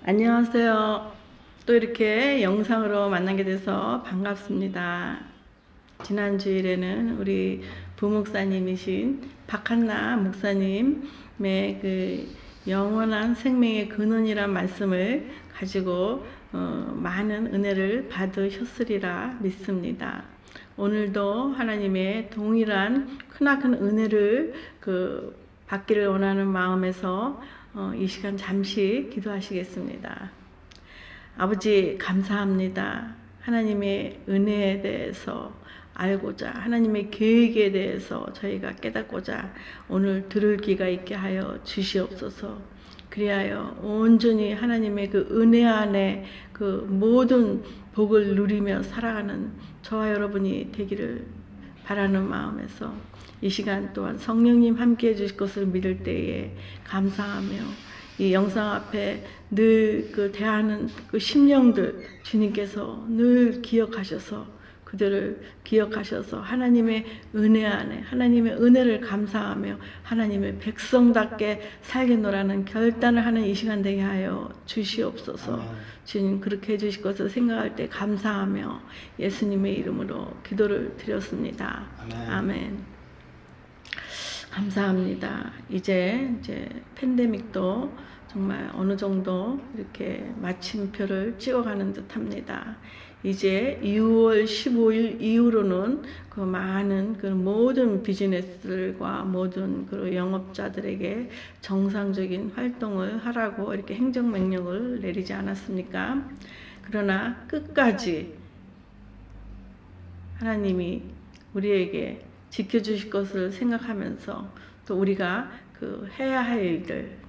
안녕하세요. 또 이렇게 영상으로 만나게 돼서 반갑습니다. 지난 주일에는 우리 부목사님이신 박한나 목사님의 그 영원한 생명의 근원이란 말씀을 가지고 많은 은혜를 받으셨으리라 믿습니다. 오늘도 하나님의 동일한 크나큰 은혜를 받기를 원하는 마음에서 이 시간 잠시 기도하시겠습니다. 아버지 감사합니다. 하나님의 은혜에 대해서 알고자, 하나님의 계획에 대해서 저희가 깨닫고자 오늘 들을 기가 있게 하여 주시옵소서. 그리하여 온전히 하나님의 그 은혜 안에 그 모든 복을 누리며 살아가는 저와 여러분이 되기를 바라는 마음에서 이 시간 또한 성령님 함께 해주실 것을 믿을 때에 감사하며 이 영상 앞에 늘 그 대하는 그 심령들 주님께서 늘 기억하셔서 그들을 기억하셔서 하나님의 은혜 안에 하나님의 은혜를 감사하며 하나님의 백성답게 살겠노라는 결단을 하는 이 시간 되게 하여 주시옵소서. 주님 그렇게 해주실 것을 생각할 때 감사하며 예수님의 이름으로 기도를 드렸습니다. 아멘. 감사합니다. 이제 팬데믹도 정말 어느 정도 이렇게 마침표를 찍어가는 듯 합니다. 이제 2월 15일 이후로는 그 많은 그 모든 비즈니스들과 모든 그 영업자들에게 정상적인 활동을 하라고 이렇게 행정명령을 내리지 않았습니까? 그러나 끝까지 하나님이 우리에게 지켜주실 것을 생각하면서 또 우리가 그 해야 할 일들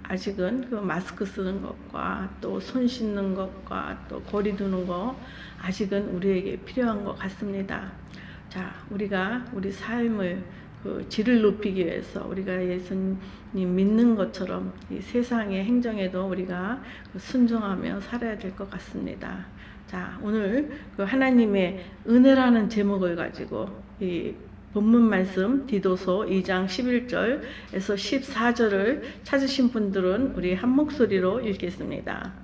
아직은 그 마스크 쓰는 것과 또 손 씻는 것과 또 거리 두는 것 아직은 우리에게 필요한 것 같습니다. 자, 우리가 우리 삶을 그 질을 높이기 위해서 우리가 예수님 믿는 것처럼 이 세상의 행정에도 우리가 순종하며 살아야 될 것 같습니다. 자, 오늘 그 하나님의 은혜라는 제목을 가지고 이 본문 말씀 디도서 2장 11절에서 14절을 찾으신 분들은 우리 한 목소리로 읽겠습니다.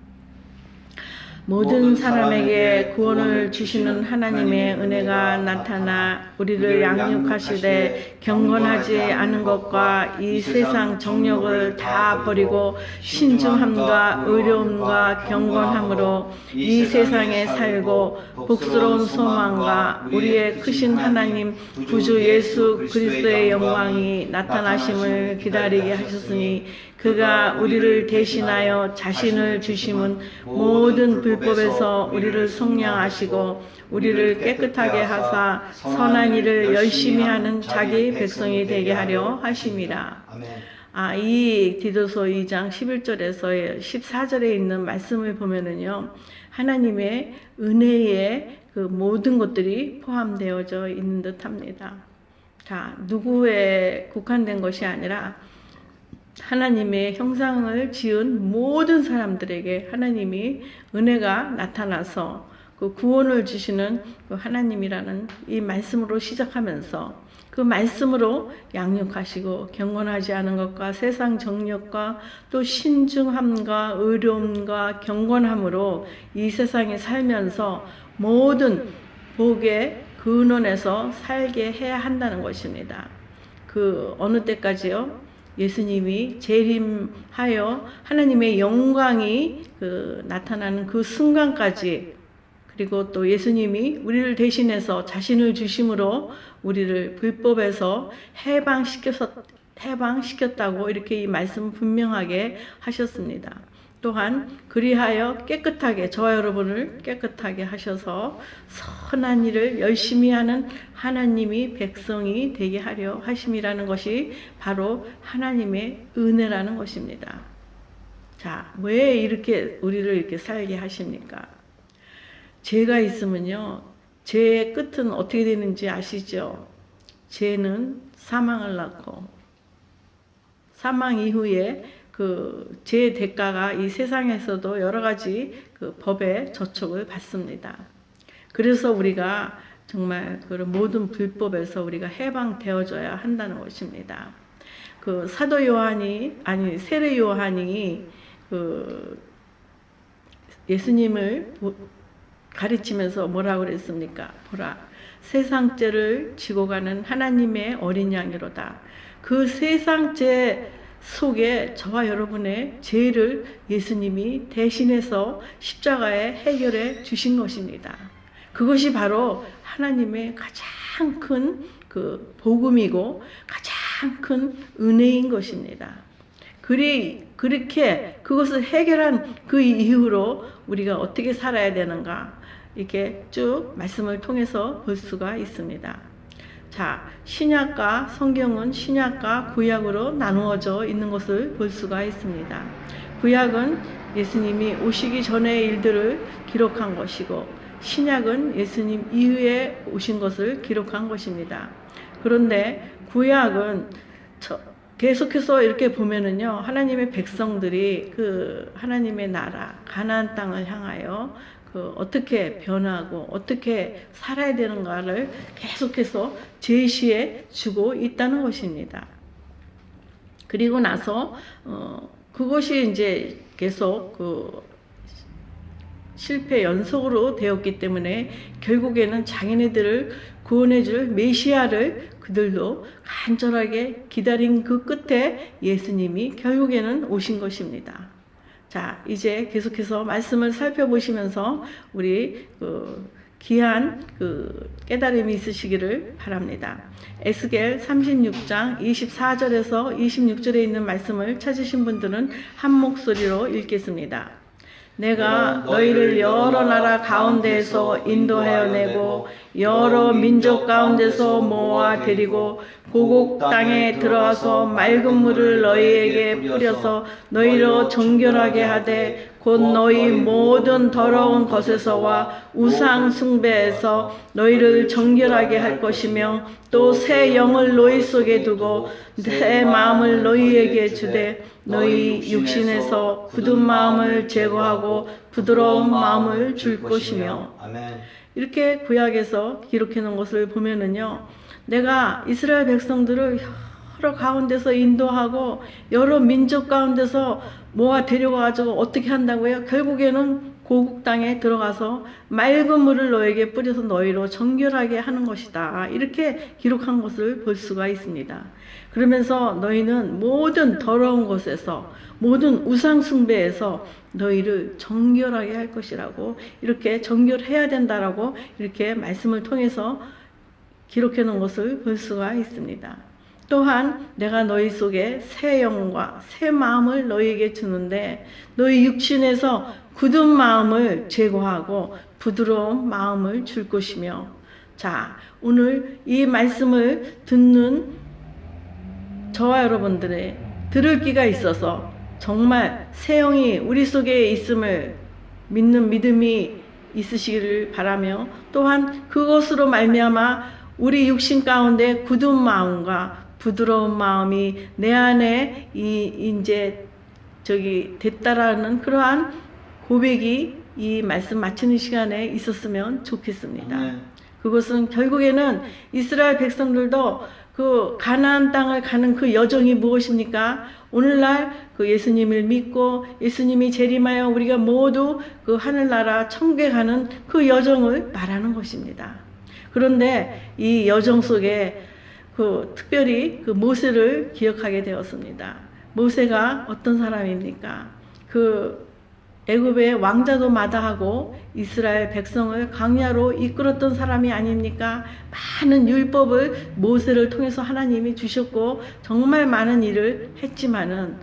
모든 사람에게 구원을 주시는 하나님의 은혜가 나타나 우리를 양육하시되 경건하지 않은 것과 이 세상 정욕을 다 버리고 신중함과 의로움과 경건함으로 이 세상에 살고 복스러운 소망과 우리의 크신 하나님 구주 예수 그리스도의 영광이 나타나심을 기다리게 하셨으니 그가 우리를 대신하여 자신을 주심은 모든 불법에서 우리를 속량하시고 우리를 깨끗하게 하사 선한 일을 열심히 하는 자기 백성이 되게 하려 하심이라. 이 디도서 2장 11절에서 14절에 있는 말씀을 보면은요, 하나님의 은혜에 그 모든 것들이 포함되어져 있는 듯 합니다. 자, 누구에 국한된 것이 아니라 하나님의 형상을 지은 모든 사람들에게 하나님이 은혜가 나타나서 그 구원을 주시는 그 하나님이라는 이 말씀으로 시작하면서 그 말씀으로 양육하시고 경건하지 않은 것과 세상 정욕과 또 신중함과 의로움과 경건함으로 이 세상에 살면서 모든 복의 근원에서 살게 해야 한다는 것입니다. 그 어느 때까지요? 예수님이 재림하여 하나님의 영광이 나타나는 그 순간까지, 그리고 또 예수님이 우리를 대신해서 자신을 주심으로 우리를 불법에서 해방시켰다고 이렇게 이 말씀 분명하게 하셨습니다. 또한 그리하여 깨끗하게 저와 여러분을 깨끗하게 하셔서 선한 일을 열심히 하는 하나님이 백성이 되게 하려 하심이라는 것이 바로 하나님의 은혜라는 것입니다. 자, 왜 이렇게 우리를 이렇게 살게 하십니까? 죄가 있으면요, 죄의 끝은 어떻게 되는지 아시죠? 죄는 사망을 낳고 사망 이후에 그 죄의 대가가 이 세상에서도 여러 가지 그 법의 저촉을 받습니다. 그래서 우리가 정말 그 모든 불법에서 우리가 해방되어져야 한다는 것입니다. 그 사도 요한이 세례 요한이 그 예수님을 가르치면서 뭐라고 그랬습니까? 보라, 세상죄를 지고 가는 하나님의 어린 양이로다. 그 세상죄 속에 저와 여러분의 죄를 예수님이 대신해서 십자가에 해결해 주신 것입니다. 그것이 바로 하나님의 가장 큰 그 복음이고 가장 큰 은혜인 것입니다. 그렇게 그것을 해결한 그 이후로 우리가 어떻게 살아야 되는가 이렇게 쭉 말씀을 통해서 볼 수가 있습니다. 자, 신약과 성경은 신약과 구약으로 나누어져 있는 것을 볼 수가 있습니다. 구약은 예수님이 오시기 전의 일들을 기록한 것이고 신약은 예수님 이후에 오신 것을 기록한 것입니다. 그런데 구약은 계속해서 이렇게 보면은요, 하나님의 백성들이 그 하나님의 나라, 가나안 땅을 향하여 어떻게 변하고 어떻게 살아야 되는가를 계속해서 제시해 주고 있다는 것입니다. 그리고 나서 그것이 이제 계속 실패 연속으로 되었기 때문에 결국에는 자기네들을 구원해줄 메시아를 그들도 간절하게 기다린 그 끝에 예수님이 결국에는 오신 것입니다. 자, 이제 계속해서 말씀을 살펴보시면서 우리 귀한 깨달음이 있으시기를 바랍니다. 에스겔 36장 24절에서 26절에 있는 말씀을 찾으신 분들은 한 목소리로 읽겠습니다. 내가 너희를 여러 나라 가운데에서 인도하여 내고 여러 민족 가운데서 모아 데리고 고국 땅에 들어와서 맑은 물을 너희에게 뿌려서 너희로 정결하게 하되 곧 너희 모든 더러운 것에서와 우상 숭배에서 너희를 정결하게 할 것이며 또 새 영을 너희 속에 두고 새 마음을 너희에게 주되 너희 육신에서 굳은 마음을 제거하고 부드러운 마음을 줄 것이며. 이렇게 구약에서 기록해 놓은 것을 보면은요, 내가 이스라엘 백성들을 여러 가운데서 인도하고 여러 민족 가운데서 모아 데려가가지고 어떻게 한다고요? 결국에는 고국 땅에 들어가서 맑은 물을 너에게 뿌려서 너희로 정결하게 하는 것이다. 이렇게 기록한 것을 볼 수가 있습니다. 그러면서 너희는 모든 더러운 곳에서 모든 우상 숭배에서 너희를 정결하게 할 것이라고, 이렇게 정결해야 된다라고 이렇게 말씀을 통해서 기록해 놓은 것을 볼 수가 있습니다. 또한 내가 너희 속에 새 영과 새 마음을 너희에게 주는데 너희 육신에서 굳은 마음을 제거하고 부드러운 마음을 줄 것이며. 자, 오늘 이 말씀을 듣는 저와 여러분들의 들을 귀가 있어서 정말 새 영이 우리 속에 있음을 믿는 믿음이 있으시기를 바라며, 또한 그것으로 말미암아 우리 육신 가운데 굳은 마음과 부드러운 마음이 내 안에 이제 됐다라는 그러한 고백이 이 말씀 마치는 시간에 있었으면 좋겠습니다. 그것은 결국에는 이스라엘 백성들도 그 가나안 땅을 가는 그 여정이 무엇입니까? 오늘날 그 예수님을 믿고 예수님이 재림하여 우리가 모두 그 하늘나라 천국에 가는 그 여정을 말하는 것입니다. 그런데 이 여정 속에 특별히 그 모세를 기억하게 되었습니다. 모세가 어떤 사람입니까? 애굽의 왕자도 마다하고 이스라엘 백성을 광야로 이끌었던 사람이 아닙니까? 많은 율법을 모세를 통해서 하나님이 주셨고 정말 많은 일을 했지만은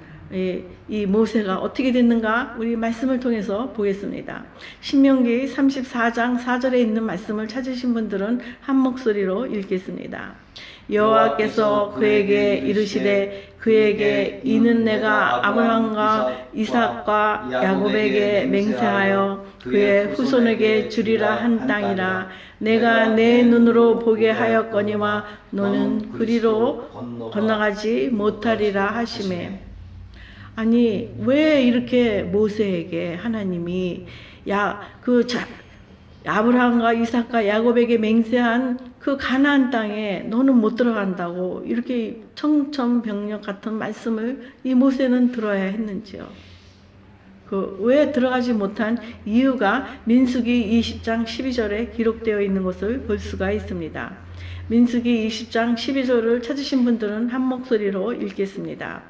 이 모세가 어떻게 됐는가 우리 말씀을 통해서 보겠습니다. 신명기 34장 4절에 있는 말씀을 찾으신 분들은 한 목소리로 읽겠습니다. 여호와께서 그에게 이르시되 그에게 이는 내가 아브라함과 이삭과 야곱에게 맹세하여 그의 후손에게 주리라 한 땅이라. 내가 내 눈으로 보게 하였거니와 너는 그리로 건너가지 못하리라 하시매. 아니, 왜 이렇게 모세에게 하나님이 아브라함과 이삭과 야곱에게 맹세한 그 가나안 땅에 너는 못 들어간다고 이렇게 청천벽력 같은 말씀을 이 모세는 들어야 했는지요? 왜 들어가지 못한 이유가 민수기 20장 12절에 기록되어 있는 것을 볼 수가 있습니다. 민수기 20장 12절을 찾으신 분들은 한 목소리로 읽겠습니다.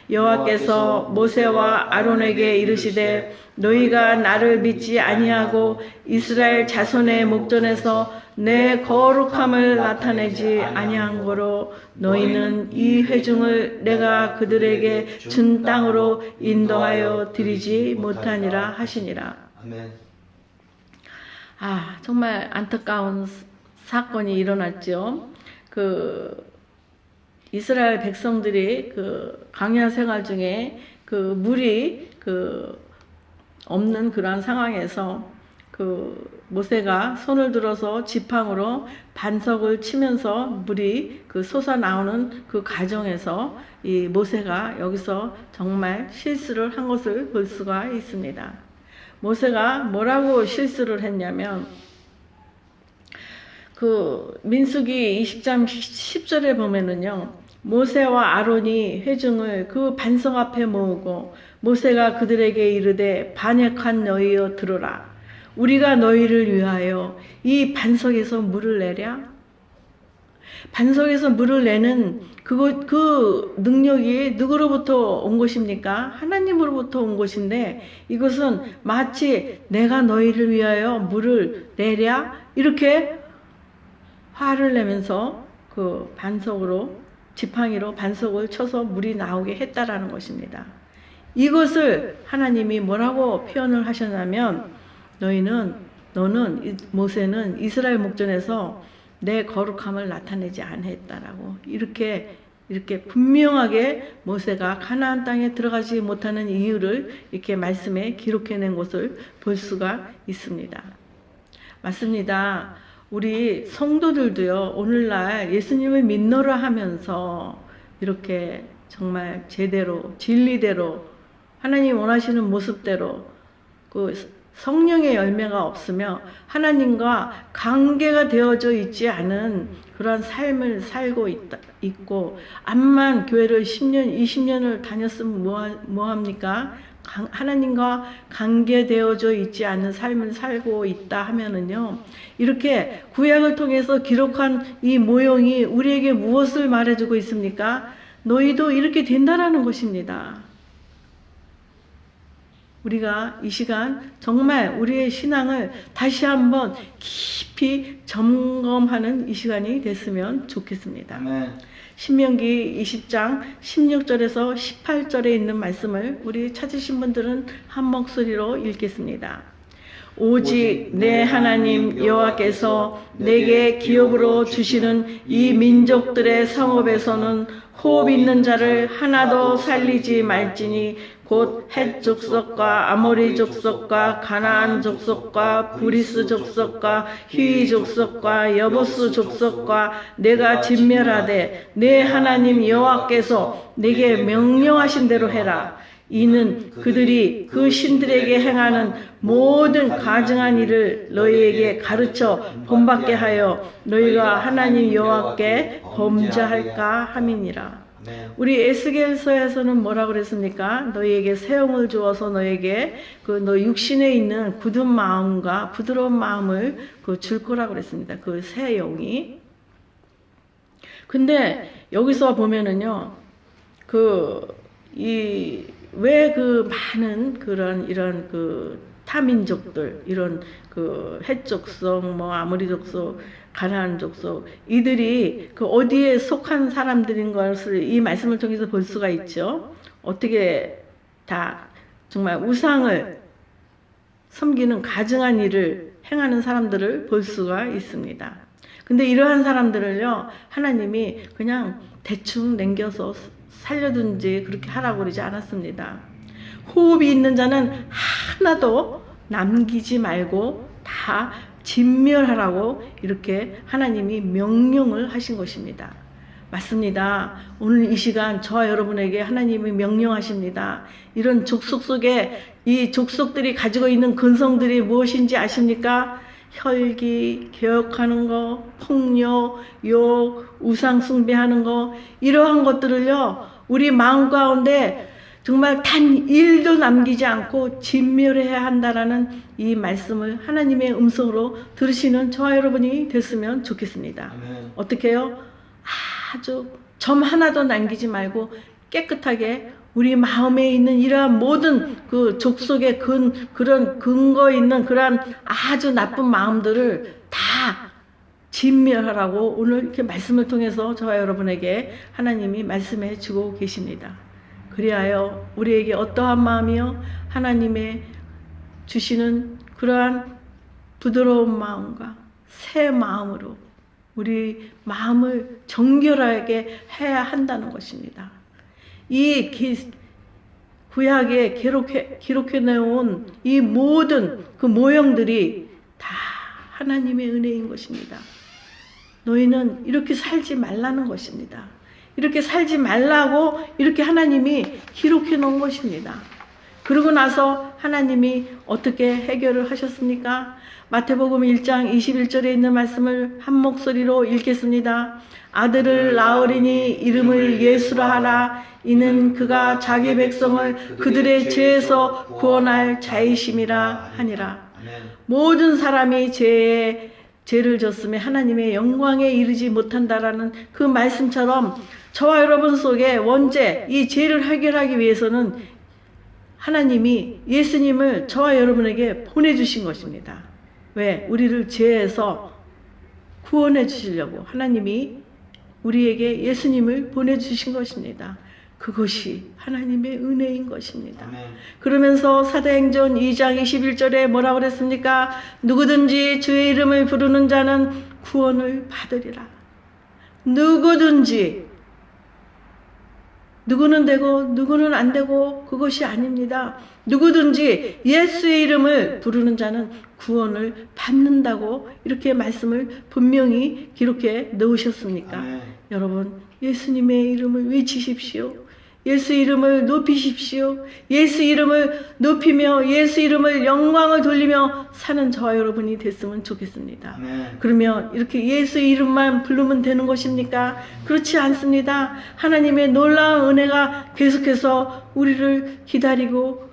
여호와께서 모세와 아론에게 이르시되 너희가 나를 믿지 아니하고 이스라엘 자손의 목전에서 내 거룩함을 나타내지 아니한 거로 너희는 이 회중을 내가 그들에게 준 땅으로 인도하여 드리지 못하니라 하시니라. 아멘. 정말 안타까운 사건이 일어났죠. 이스라엘 백성들이 광야 생활 중에 물이 없는 그러한 상황에서 모세가 손을 들어서 지팡으로 반석을 치면서 물이 솟아 나오는 그 과정에서 이 모세가 여기서 정말 실수를 한 것을 볼 수가 있습니다. 모세가 뭐라고 실수를 했냐면 민수기 20장 10절에 보면은요, 모세와 아론이 회중을 그 반석 앞에 모으고 모세가 그들에게 이르되 반역한 너희여 들으라. 우리가 너희를 위하여 이 반석에서 물을 내랴? 반석에서 물을 내는 그 능력이 누구로부터 온 것입니까? 하나님으로부터 온 것인데 이것은 마치 내가 너희를 위하여 물을 내랴? 이렇게 화를 내면서 지팡이로 반석을 쳐서 물이 나오게 했다라는 것입니다. 이것을 하나님이 뭐라고 표현을 하셨냐면 모세는 이스라엘 목전에서 내 거룩함을 나타내지 않았다라고 이렇게 분명하게 모세가 가나안 땅에 들어가지 못하는 이유를 이렇게 말씀에 기록해낸 것을 볼 수가 있습니다. 맞습니다. 우리 성도들도요, 오늘날 예수님을 믿노라 하면서 이렇게 정말 제대로, 진리대로, 하나님 원하시는 모습대로 성령의 열매가 없으며 하나님과 관계가 되어져 있지 않은 그런 삶을 살고 있고, 암만 교회를 10년, 20년을 다녔으면 뭐합니까? 하나님과 관계되어져 있지 않은 삶을 살고 있다 하면은요, 이렇게 구약을 통해서 기록한 이 모형이 우리에게 무엇을 말해주고 있습니까? 너희도 이렇게 된다라는 것입니다. 우리가 이 시간 정말 우리의 신앙을 다시 한번 깊이 점검하는 이 시간이 됐으면 좋겠습니다. 아멘. 신명기 20장 16절에서 18절에 있는 말씀을 우리 찾으신 분들은 한 목소리로 읽겠습니다. 오직 내 하나님 여호와께서 내게 기업으로 주시는 이 민족들의 성읍에서는 호흡 있는 자를 하나도 살리지 말지니 곧 헷 족속과 아모리 족속과 가나안 족속과 브리스 족속과 히위 족속과 여보스 족속과 내가 진멸하되 내 하나님 여호와께서 내게 명령하신 대로 해라. 이는 그들이 그 신들에게 행하는 모든 가증한 일을 너희에게 가르쳐 본받게 하여 너희가 하나님 여호와께 범죄할까 함이니라. 우리 에스겔서에서는 뭐라고 그랬습니까? 너희에게 세움을 주어서 너에게 너 육신에 있는 굳은 마음과 부드러운 마음을 줄 거라고 그랬습니다. 그 새 영이. 근데 여기서 보면은요, 왜 많은 이런 타민족들, 이런 헷 족속, 아모리 족속, 가나안 족속, 이들이 어디에 속한 사람들인 것을 이 말씀을 통해서 볼 수가 있죠. 어떻게 다 정말 우상을 섬기는 가증한 일을 행하는 사람들을 볼 수가 있습니다. 근데 이러한 사람들을요, 하나님이 그냥 대충 남겨서 살려든지 그렇게 하라고 그러지 않았습니다. 호흡이 있는 자는 하나도 남기지 말고 다 진멸하라고 이렇게 하나님이 명령을 하신 것입니다. 맞습니다. 오늘 이 시간 저와 여러분에게 하나님이 명령하십니다. 이런 족속 속에 이 족속들이 가지고 있는 근성들이 무엇인지 아십니까? 혈기, 개혁하는 거, 폭력, 욕, 우상 숭배하는 거, 이러한 것들을요, 우리 마음 가운데 정말 단 1도 남기지 않고 진멸해야 한다라는 이 말씀을 하나님의 음성으로 들으시는 저와 여러분이 됐으면 좋겠습니다. 아멘. 어떻게 해요? 아주 점 하나도 남기지 말고 깨끗하게 우리 마음에 있는 이러한 모든 그 족속의 그런 근거 있는 그러한 아주 나쁜 마음들을 다 진멸하라고 오늘 이렇게 말씀을 통해서 저와 여러분에게 하나님이 말씀해 주고 계십니다. 그리하여 우리에게 어떠한 마음이요? 하나님의 주시는 그러한 부드러운 마음과 새 마음으로 우리 마음을 정결하게 해야 한다는 것입니다. 이 구약에 기록해 놓은 이 모든 그 모형들이 다 하나님의 은혜인 것입니다. 너희는 이렇게 살지 말라는 것입니다. 이렇게 살지 말라고 이렇게 하나님이 기록해 놓은 것입니다. 그러고 나서 하나님이 어떻게 해결을 하셨습니까? 마태복음 1장 21절에 있는 말씀을 한 목소리로 읽겠습니다. 아들을 낳으리니 이름을 예수라 하라. 이는 그가 자기 백성을 그들의 죄에서 구원할 자이심이라 하니라. 모든 사람이 죄를 졌음에 하나님의 영광에 이르지 못한다라는 그 말씀처럼 저와 여러분 속에 원죄, 이 죄를 해결하기 위해서는 하나님이 예수님을 저와 여러분에게 보내주신 것입니다. 왜? 우리를 죄에서 구원해 주시려고 하나님이 우리에게 예수님을 보내주신 것입니다. 그것이 하나님의 은혜인 것입니다. 아멘. 그러면서 사도행전 2장 21절에 뭐라고 그랬습니까? 누구든지 주의 이름을 부르는 자는 구원을 받으리라. 누구든지, 누구는 되고 누구는 안 되고 그것이 아닙니다. 누구든지 예수의 이름을 부르는 자는 구원을 받는다고 이렇게 말씀을 분명히 기록해 놓으셨습니까? 아멘. 여러분, 예수님의 이름을 외치십시오. 예수 이름을 높이십시오. 예수 이름을 높이며 예수 이름을 영광을 돌리며 사는 저와 여러분이 됐으면 좋겠습니다. 아멘. 그러면 이렇게 예수 이름만 부르면 되는 것입니까? 그렇지 않습니다. 하나님의 놀라운 은혜가 계속해서 우리를 기다리고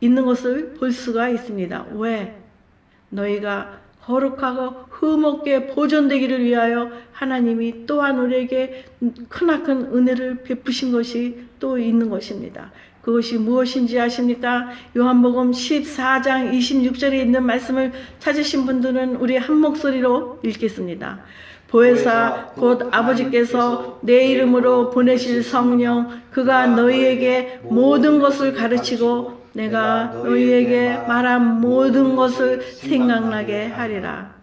있는 것을 볼 수가 있습니다. 왜? 너희가 거룩하고 흠없게 보존되기를 위하여 하나님이 또한 우리에게 크나큰 은혜를 베푸신 것이 또 있는 것입니다. 그것이 무엇인지 아십니까? 요한복음 14장 26절에 있는 말씀을 찾으신 분들은 우리 한 목소리로 읽겠습니다. 보혜사 곧 아버지께서 내 이름으로 보내실 성령 그가 너희에게 모든 것을 가르치고 내가 너희에게 말한 모든 것을 생각나게 하리라.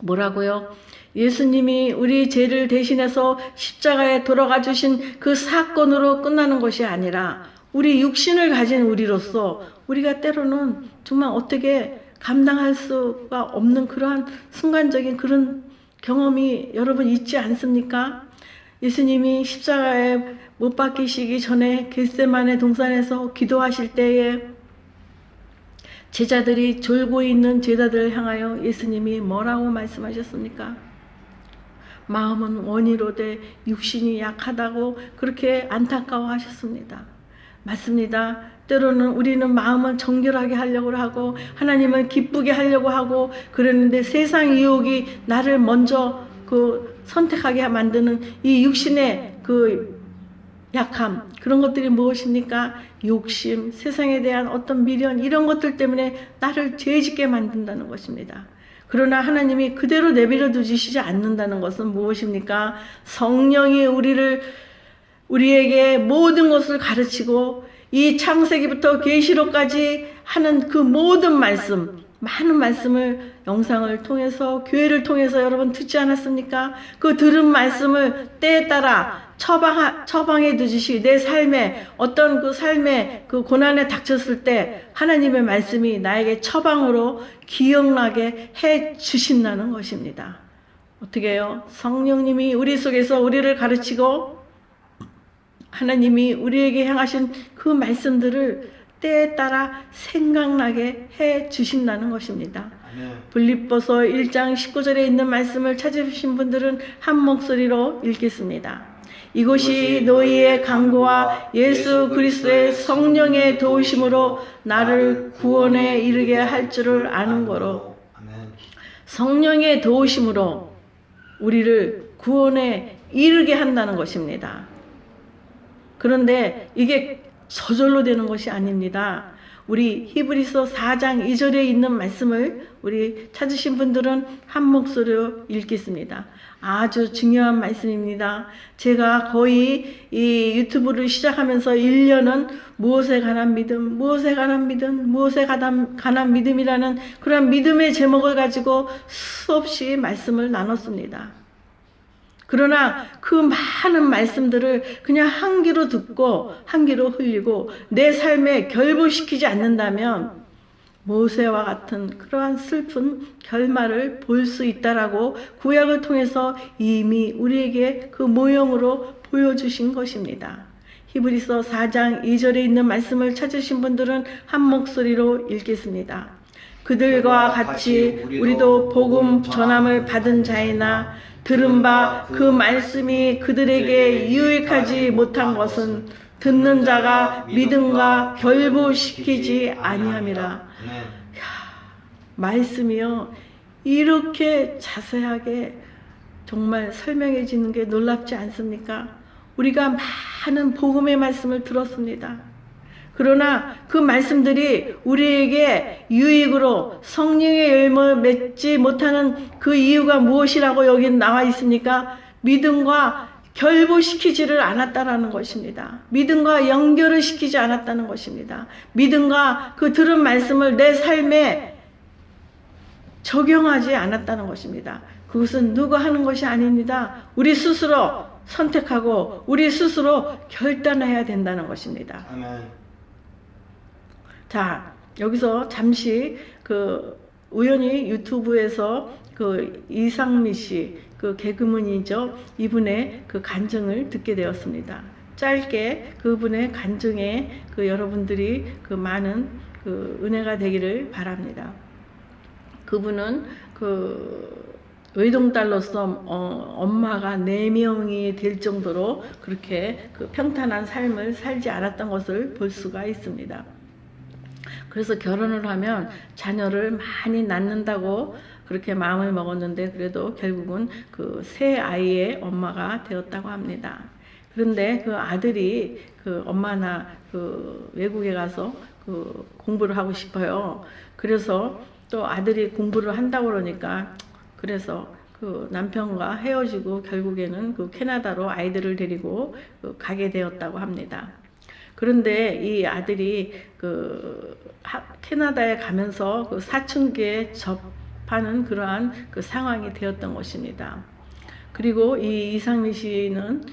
뭐라고요? 예수님이 우리 죄를 대신해서 십자가에 돌아가 주신 그 사건으로 끝나는 것이 아니라 우리 육신을 가진 우리로서 우리가 때로는 정말 어떻게 감당할 수가 없는 그러한 순간적인 그런 경험이 여러분 있지 않습니까? 예수님이 십자가에 못 박히시기 전에 겟세마네 동산에서 기도하실 때에 제자들이 졸고 있는 제자들을 향하여 예수님이 뭐라고 말씀하셨습니까? 마음은 원이로되 육신이 약하다고 그렇게 안타까워하셨습니다. 맞습니다. 때로는 우리는 마음을 정결하게 하려고 하고 하나님을 기쁘게 하려고 하고 그러는데 세상 유혹이 나를 먼저 선택하게 만드는 이 육신의 약함, 그런 것들이 무엇입니까? 욕심, 세상에 대한 어떤 미련, 이런 것들 때문에 나를 죄짓게 만든다는 것입니다. 그러나 하나님이 그대로 내버려 두시지 않는다는 것은 무엇입니까? 성령이 우리에게 모든 것을 가르치고 이 창세기부터 계시록까지 하는 그 모든 말씀, 많은 말씀을 영상을 통해서 교회를 통해서 여러분 듣지 않았습니까? 그 들은 말씀을 때에 따라 처방해 두듯이 내 삶에 어떤 그 삶의 그 고난에 닥쳤을 때 하나님의 말씀이 나에게 처방으로 기억나게 해 주신다는 것입니다. 어떻게 해요? 성령님이 우리 속에서 우리를 가르치고 하나님이 우리에게 향하신 그 말씀들을 때에 따라 생각나게 해 주신다는 것입니다. 빌립보서 1장 19절에 있는 말씀을 찾으신 분들은 한 목소리로 읽겠습니다. 이것이 너희의 간구와 예수 그리스도의 성령의 도우심으로 나를 구원에 이르게 할 줄을 아는 거로. 성령의 도우심으로 우리를 구원에 이르게 한다는 것입니다. 그런데 이게 저절로 되는 것이 아닙니다. 우리 히브리서 4장 2절에 있는 말씀을 우리 찾으신 분들은 한 목소리로 읽겠습니다. 아주 중요한 말씀입니다. 제가 거의 이 유튜브를 시작하면서 1년은 무엇에 관한 믿음, 무엇에 관한 믿음, 무엇에 관한 믿음이라는 그런 믿음의 제목을 가지고 수없이 말씀을 나눴습니다. 그러나 그 많은 말씀들을 그냥 한 귀로 듣고 한 귀로 흘리고 내 삶에 결부시키지 않는다면 모세와 같은 그러한 슬픈 결말을 볼 수 있다라고 구약을 통해서 이미 우리에게 그 모형으로 보여주신 것입니다. 히브리서 4장 2절에 있는 말씀을 찾으신 분들은 한 목소리로 읽겠습니다. 그들과 같이 우리도 복음 전함을 받은 자이나 들은 바 그 말씀이 그들에게 유익하지 못한 것은 듣는 자가 믿음과 결부시키지 아니함이라. 말씀이요, 이렇게 자세하게 정말 설명해 주는 게 놀랍지 않습니까? 우리가 많은 복음의 말씀을 들었습니다. 그러나 그 말씀들이 우리에게 유익으로 성령의 열매를 맺지 못하는 그 이유가 무엇이라고 여기 나와 있습니까? 믿음과 결부시키지를 않았다라는 것입니다. 믿음과 연결을 시키지 않았다는 것입니다. 믿음과 그 들은 말씀을 내 삶에 적용하지 않았다는 것입니다. 그것은 누가 하는 것이 아닙니다. 우리 스스로 선택하고 우리 스스로 결단해야 된다는 것입니다. 아멘. 자, 여기서 잠시 우연히 유튜브에서 이상미 씨, 개그맨이죠. 이분의 간증을 듣게 되었습니다. 짧게 그분의 간증에 여러분들이 많은 은혜가 되기를 바랍니다. 그분은 외동딸로서 엄마가 4명이 될 정도로 그렇게 평탄한 삶을 살지 않았던 것을 볼 수가 있습니다. 그래서 결혼을 하면 자녀를 많이 낳는다고 그렇게 마음을 먹었는데 그래도 결국은 세 아이의 엄마가 되었다고 합니다. 그런데 그 아들이 엄마나 외국에 가서 공부를 하고 싶어요. 그래서 또 아들이 공부를 한다고 그러니까 그래서 남편과 헤어지고 결국에는 캐나다로 아이들을 데리고 가게 되었다고 합니다. 그런데 이 아들이 캐나다에 가면서 사춘기에 접하는 그러한 상황이 되었던 것입니다. 그리고 이 이상미 씨는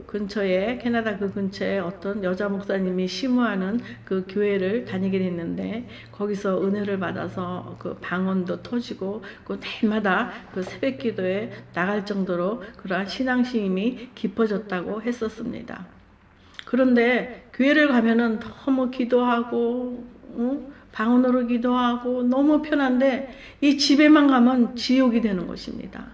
근처에 캐나다 근처에 어떤 여자 목사님이 심우하는 교회를 다니게 됐는데 거기서 은혜를 받아서 방언도 터지고 날마다 새벽 기도에 나갈 정도로 그러한 신앙심이 깊어졌다고 했었습니다. 그런데 교회를 가면은 너무 기도하고 방언으로 기도하고 너무 편한데 이 집에만 가면 지옥이 되는 것입니다.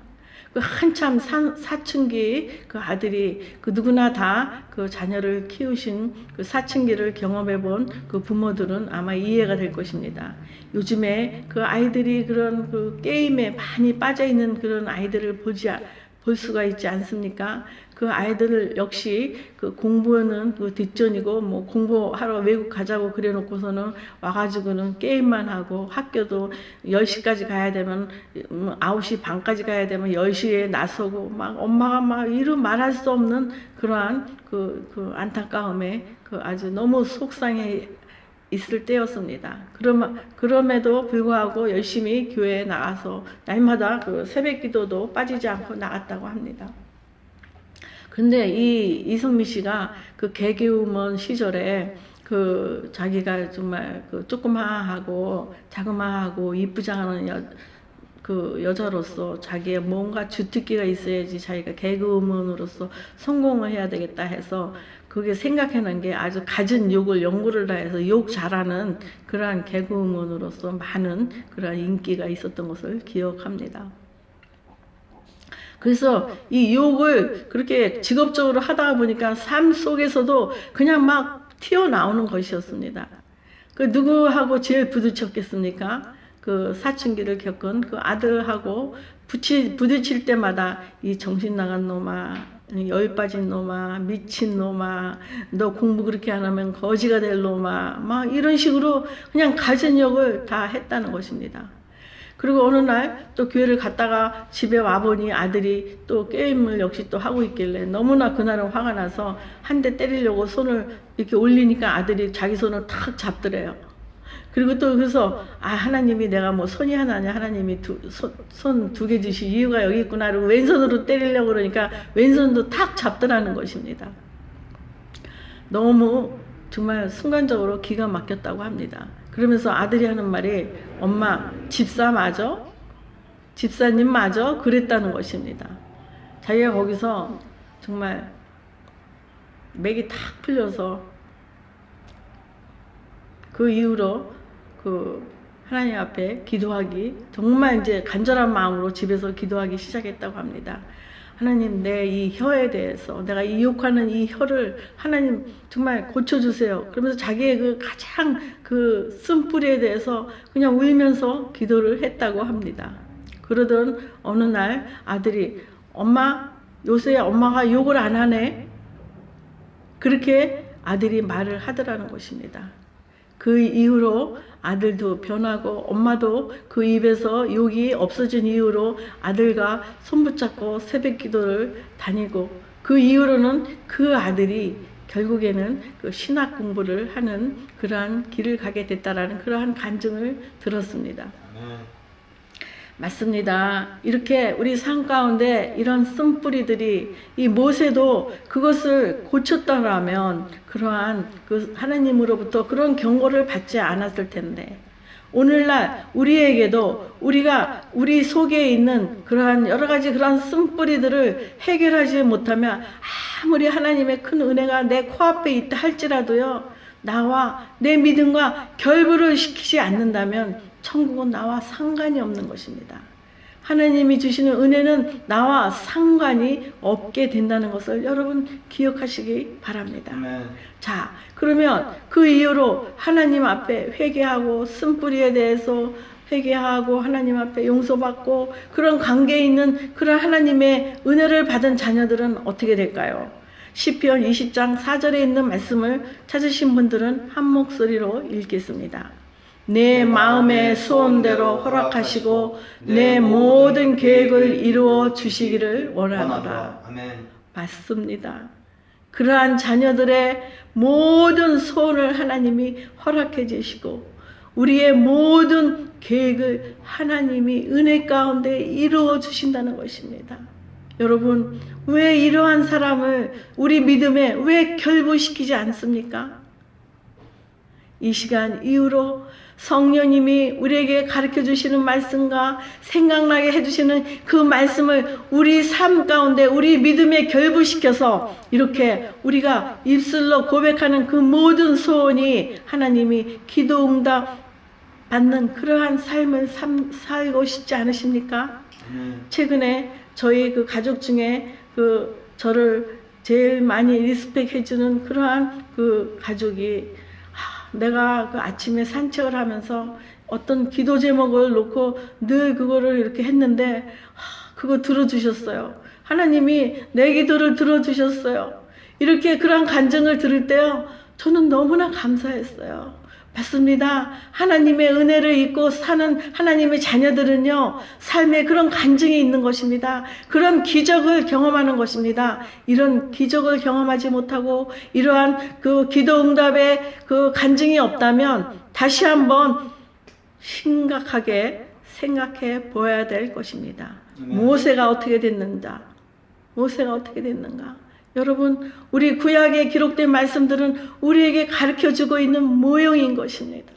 한참 사춘기 아들이 누구나 다 자녀를 키우신 사춘기를 경험해 본 부모들은 아마 이해가 될 것입니다. 요즘에 아이들이 그런 게임에 많이 빠져 있는 그런 아이들을 볼 수가 있지 않습니까? 그 아이들 역시 공부는 뒷전이고 뭐 공부하러 외국 가자고 그래 놓고서는 와가지고는 게임만 하고 학교도 10시까지 가야 되면 9시 반까지 가야 되면 10시에 나서고 막 엄마가 막 이루 말할 수 없는 그러한 안타까움에 아주 너무 속상해 있을 때였습니다. 그럼에도 불구하고 열심히 교회에 나가서 날마다 새벽 기도도 빠지지 않고 나갔다고 합니다. 근데 이 이성미 씨가 개그우먼 시절에 자기가 정말 조그마하고 자그마하고 이쁘지 않은 여자로서 자기의 뭔가 주특기가 있어야지 자기가 개그우먼으로서 성공을 해야 되겠다 해서 그게 생각해낸 게 아주 갖은 욕을 연구를 다 해서 욕 잘하는 그러한 개그우먼으로서 많은 그러한 인기가 있었던 것을 기억합니다. 그래서 이 욕을 그렇게 직업적으로 하다 보니까 삶 속에서도 그냥 막 튀어나오는 것이었습니다. 그 누구하고 제일 부딪혔겠습니까? 그 사춘기를 겪은 그 아들하고 부딪힐 때마다 이 정신 나간 놈아, 열 빠진 놈아, 미친 놈아, 너 공부 그렇게 안 하면 거지가 될 놈아, 막 이런 식으로 그냥 가전욕을 다 했다는 것입니다. 그리고 어느 날 또 교회를 갔다가 집에 와보니 아들이 또 게임을 역시 또 하고 있길래 너무나 그날은 화가 나서 한 대 때리려고 손을 이렇게 올리니까 아들이 자기 손을 탁 잡더래요. 그리고 또 그래서 하나님이 내가 뭐 손이 하나냐, 하나님이 손 두 개 주실 이유가 여기 있구나. 그리고 왼손으로 때리려고 그러니까 왼손도 탁 잡더라는 것입니다. 너무 정말 순간적으로 기가 막혔다고 합니다. 그러면서 아들이 하는 말이 엄마 집사 맞아? 집사님 맞아? 그랬다는 것입니다. 자기가 거기서 정말 맥이 탁 풀려서 그 이후로 그 하나님 앞에 기도하기 정말 이제 간절한 마음으로 집에서 기도하기 시작했다고 합니다. 하나님 내 이 혀에 대해서 내가 이 욕하는 이 혀를 하나님 정말 고쳐주세요. 그러면서 자기의 그 가장 그 쓴뿌리에 대해서 그냥 울면서 기도를 했다고 합니다. 그러던 어느 날 아들이 엄마 요새 엄마가 욕을 안 하네. 그렇게 아들이 말을 하더라는 것입니다. 그 이후로 아들도 변하고 엄마도 그 입에서 욕이 없어진 이후로 아들과 손붙잡고 새벽 기도를 다니고 그 이후로는 그 아들이 결국에는 그 신학 공부를 하는 그러한 길을 가게 됐다라는 그러한 간증을 들었습니다. 맞습니다. 이렇게 우리 삶 가운데 이런 쓴뿌리들이 이 모세도 그것을 고쳤다라면 그러한 그 하나님으로부터 그런 경고를 받지 않았을 텐데 오늘날 우리에게도 우리가 우리 속에 있는 그러한 여러 가지 그러한 쓴뿌리들을 해결하지 못하면 아무리 하나님의 큰 은혜가 내 코앞에 있다 할지라도요 나와 내 믿음과 결부를 시키지 않는다면 천국은 나와 상관이 없는 것입니다. 하나님이 주시는 은혜는 나와 상관이 없게 된다는 것을 여러분 기억하시기 바랍니다. 자, 그러면 그 이후로 하나님 앞에 회개하고 쓴뿌리에 대해서 회개하고 하나님 앞에 용서받고 그런 관계에 있는 그런 하나님의 은혜를 받은 자녀들은 어떻게 될까요? 시편 20장 4절에 있는 말씀을 찾으신 분들은 한 목소리로 읽겠습니다. 내 마음의 소원대로 허락하시고 내 모든 계획을 이루어 주시기를 원하노라. 맞습니다. 그러한 자녀들의 모든 소원을 하나님이 허락해 주시고 우리의 모든 계획을 하나님이 은혜 가운데 이루어 주신다는 것입니다. 여러분 왜 이러한 사람을 우리 믿음에 왜 결부시키지 않습니까? 이 시간 이후로 성령님이 우리에게 가르쳐 주시는 말씀과 생각나게 해주시는 그 말씀을 우리 삶 가운데 우리 믿음에 결부시켜서 이렇게 우리가 입술로 고백하는 그 모든 소원이 하나님이 기도 응답 받는 그러한 삶을 살고 싶지 않으십니까? 최근에 저희 그 가족 중에 그 저를 제일 많이 리스펙 해주는 그러한 그 가족이 내가 그 아침에 산책을 하면서 어떤 기도 제목을 놓고 늘 그거를 이렇게 했는데 그거 들어주셨어요. 하나님이 내 기도를 들어주셨어요. 이렇게 그런 간증을 들을 때요 저는 너무나 감사했어요. 맞습니다. 하나님의 은혜를 입고 사는 하나님의 자녀들은요 삶에 그런 간증이 있는 것입니다. 그런 기적을 경험하는 것입니다. 이런 기적을 경험하지 못하고 이러한 그 기도 응답의 그 간증이 없다면 다시 한번 심각하게 생각해 보아야 될 것입니다. 모세가 어떻게 됐는가? 모세가 어떻게 됐는가? 여러분 우리 구약에 기록된 말씀들은 우리에게 가르쳐주고 있는 모형인 것입니다.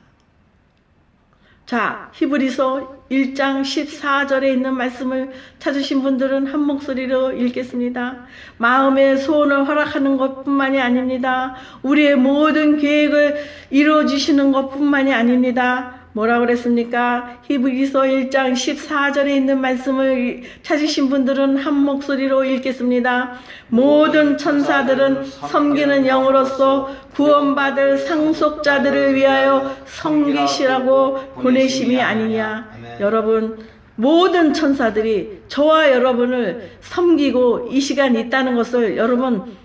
자, 히브리서 1장 14절에 있는 말씀을 찾으신 분들은 한 목소리로 읽겠습니다. 마음의 소원을 허락하는 것뿐만이 아닙니다. 우리의 모든 계획을 이루어주시는 것뿐만이 아닙니다. 뭐라 그랬습니까? 히브리서 1장 14절에 있는 말씀을 찾으신 분들은 한 목소리로 읽겠습니다. 모든 천사들은 섬기는 영으로서 구원받을 상속자들을 위하여 섬기시라고 보내심이 아니냐. 여러분, 모든 천사들이 저와 여러분을 섬기고 이 시간에 있다는 것을 여러분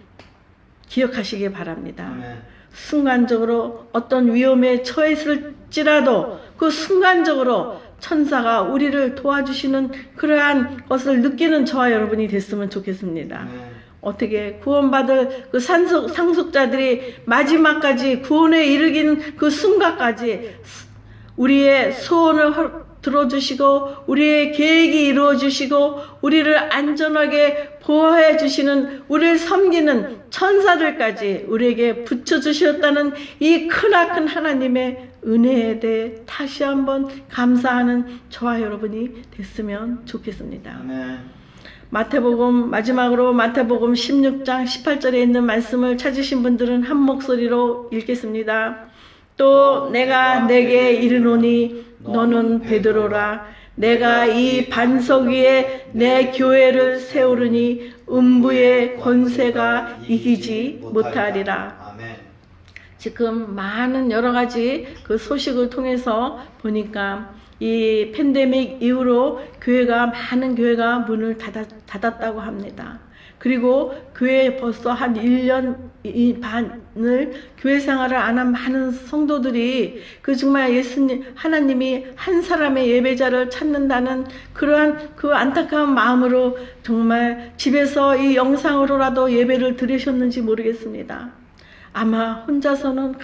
기억하시기 바랍니다. 순간적으로 어떤 위험에 처했을지라도 그 순간적으로 천사가 우리를 도와주시는 그러한 것을 느끼는 저와 여러분이 됐으면 좋겠습니다. 어떻게 구원받을 그 상속자들이 마지막까지 구원에 이르기는 그 순간까지 우리의 소원을 들어주시고 우리의 계획이 이루어주시고 우리를 안전하게 보호해 주시는, 우리를 섬기는 천사들까지 우리에게 붙여주셨다는 이 크나큰 하나님의 은혜에 대해 다시 한번 감사하는 저와 여러분이 됐으면 좋겠습니다. 마태복음, 마지막으로 마태복음 16장 18절에 있는 말씀을 찾으신 분들은 한 목소리로 읽겠습니다. 또 내가 내게 이르노니 너는 베드로라. 내가 이 반석 위에 내 교회를 세우르니 음부의 권세가 이기지 못하리라. 지금 많은 여러 가지 그 소식을 통해서 보니까 이 팬데믹 이후로 많은 교회가 문을 닫았다고 합니다. 그리고 교회에 벌써 한 1년 반을 교회 생활을 안 한 많은 성도들이 그 정말 하나님이 한 사람의 예배자를 찾는다는 그러한 그 안타까운 마음으로 정말 집에서 이 영상으로라도 예배를 드리셨는지 모르겠습니다. 아마 혼자서는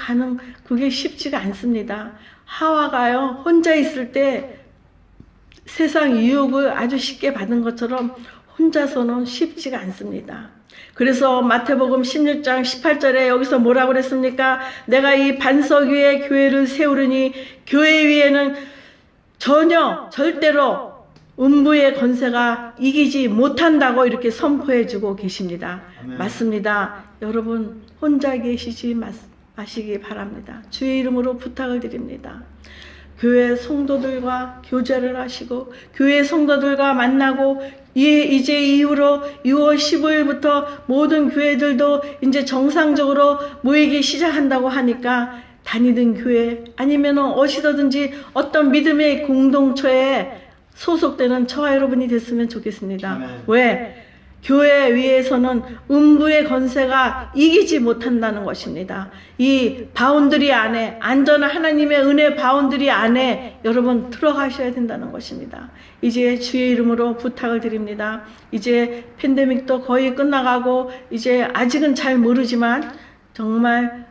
그게 쉽지가 않습니다. 하와가요, 혼자 있을 때 세상 유혹을 아주 쉽게 받은 것처럼 혼자서는 쉽지가 않습니다. 그래서 마태복음 16장 18절에 여기서 뭐라고 그랬습니까? 내가 이 반석 위에 교회를 세우르니 교회 위에는 절대로 음부의 권세가 이기지 못한다고 이렇게 선포해주고 계십니다. 아멘. 맞습니다. 여러분 혼자 계시지 마시기 바랍니다. 주의 이름으로 부탁을 드립니다. 교회 성도들과 교제를 하시고 교회 성도들과 만나고 이제 이후로 6월 15일부터 모든 교회들도 이제 정상적으로 모이기 시작한다고 하니까 다니던 교회 아니면 어디서든지 어떤 믿음의 공동체에 소속되는 저와 여러분이 됐으면 좋겠습니다. 아멘. 왜? 교회 위에서는 음부의 권세가 이기지 못한다는 것입니다. 이 바운드리 안에, 안전한 하나님의 은혜 바운드리 안에 여러분 들어가셔야 된다는 것입니다. 이제 주의 이름으로 부탁을 드립니다. 이제 팬데믹도 거의 끝나가고 이제 아직은 잘 모르지만 정말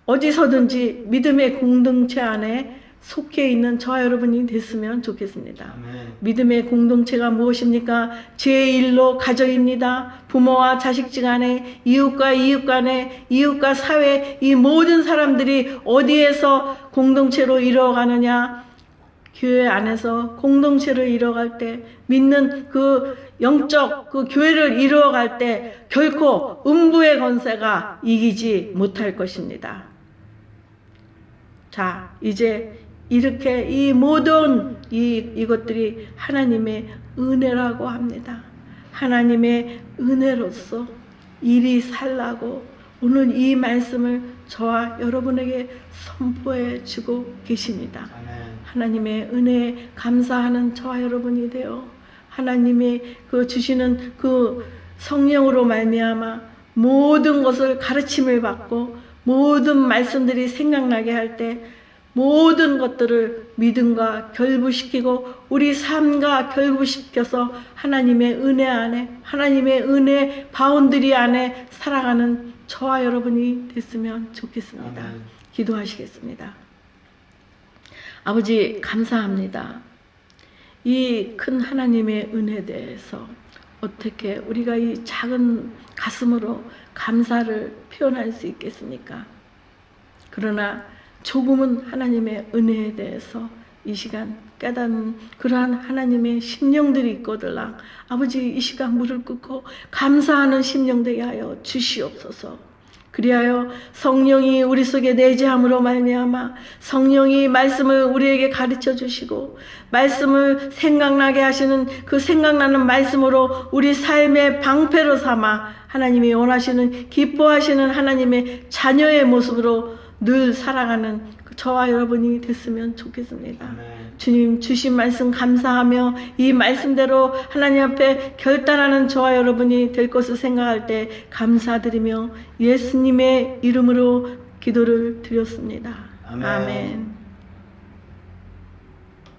어디서든지 믿음의 공동체 안에 속해 있는 저와 여러분이 됐으면 좋겠습니다. 아멘. 믿음의 공동체가 무엇입니까? 제1로 가정입니다. 부모와 자식 간에, 이웃과 이웃 간에, 이웃과 사회, 이 모든 사람들이 어디에서 공동체로 이루어가느냐? 교회 안에서 공동체를 이루어갈 때, 믿는 그 영적 그 교회를 이루어갈 때 결코 음부의 권세가 이기지 못할 것입니다. 자, 이제 이렇게 이 모든 이것들이 하나님의 은혜라고 합니다. 하나님의 은혜로서 일이 살라고 오늘 이 말씀을 저와 여러분에게 선포해 주고 계십니다. 하나님의 은혜에 감사하는 저와 여러분이 되어 하나님이 그 주시는 그 성령으로 말미암아 모든 것을 가르침을 받고 모든 말씀들이 생각나게 할 때 모든 것들을 믿음과 결부시키고 우리 삶과 결부시켜서 하나님의 은혜 안에, 하나님의 은혜 바운드리 안에 살아가는 저와 여러분이 됐으면 좋겠습니다. 아멘. 기도하시겠습니다. 아버지 감사합니다. 이 큰 하나님의 은혜에 대해서 어떻게 우리가 이 작은 가슴으로 감사를 표현할 수 있겠습니까? 그러나 조금은 하나님의 은혜에 대해서 이 시간 깨닫는 그러한 하나님의 심령들이 있거들랑 아버지 이 시간 무릎 꿇고 감사하는 심령 되게 하여 주시옵소서. 그리하여 성령이 우리 속에 내재함으로 말미암아 성령이 말씀을 우리에게 가르쳐 주시고 말씀을 생각나게 하시는 그 생각나는 말씀으로 우리 삶의 방패로 삼아 하나님이 원하시는 기뻐하시는 하나님의 자녀의 모습으로 늘 살아가는 저와 여러분이 됐으면 좋겠습니다. 아멘. 주님 주신 말씀 감사하며 이 말씀대로 하나님 앞에 결단하는 저와 여러분이 될 것을 생각할 때 감사드리며 예수님의 이름으로 기도를 드렸습니다. 아멘. 아멘.